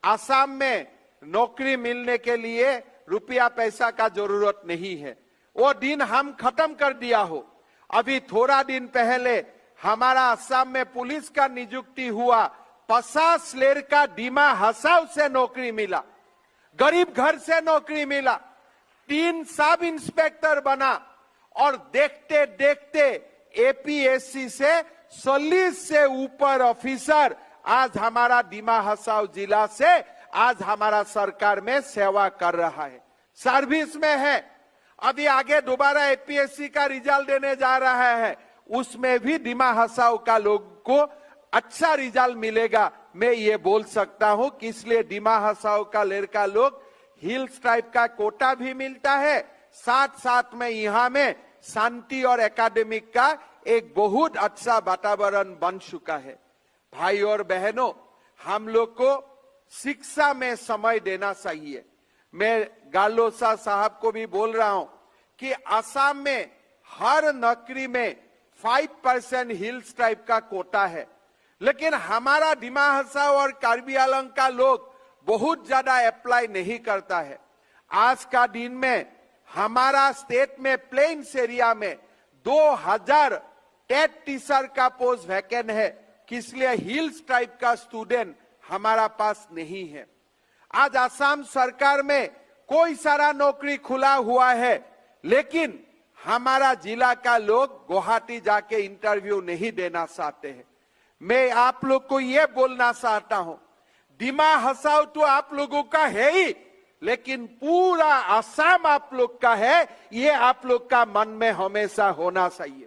आसाम में नौकरी मिलने के लिए रुपया पैसा का जरूरत नहीं है, वो दिन हम खत्म कर दिया हो। अभी थोड़ा दिन पहले हमारा असम में पुलिस का नियुक्ति हुआ, 50 लड़का डिमा हसाव से नौकरी मिला, गरीब घर से नौकरी मिला, 3 सब इंस्पेक्टर बना और देखते देखते एपीएससी से 40 से ऊपर ऑफिसर आज हमारा डिमा हसाव जिला से आज हमारा सरकार में सेवा कर रहा है, सर्विस में है। अभी आगे दोबारा एपीएससी का रिजल्ट देने जा रहा है, उसमें भी डिमा हसाव का लोग को अच्छा रिजल्ट मिलेगा। मैं ये बोल सकता हूं कि इसलिए डिमा हसाव का लड़का लोग हिल्स ट्राइब का कोटा भी मिलता है, साथ साथ में यहाँ में शांति और एकेडमिक का एक बहुत अच्छा वातावरण बन चुका है। भाई और बहनों, हम लोग को शिक्षा में समय देना चाहिए। मैं गालोसा साहब को भी बोल रहा हूं कि असम में हर नौकरी में 5% हिल्स ट्राइब का कोटा है, लेकिन हमारा डिमा हसाव और कार्बी आंगलों का लोग बहुत ज्यादा अप्लाई नहीं करता है। आज का दिन में हमारा स्टेट में प्लेन्स एरिया में 2000 टेट टीचर का पोस्ट वैकेंट है, इसलिए हिल्स ट्राइब का स्टूडेंट हमारा पास नहीं है। आज असम सरकार में कोई सारा नौकरी खुला हुआ है, लेकिन हमारा जिला का लोग गुवाहाटी जाके इंटरव्यू नहीं देना चाहते हैं। मैं आप लोग को यह बोलना चाहता हूं, डिमा हसाव तो आप लोगों का है ही, लेकिन पूरा असम आप लोग का है, ये आप लोग का मन में हमेशा होना चाहिए।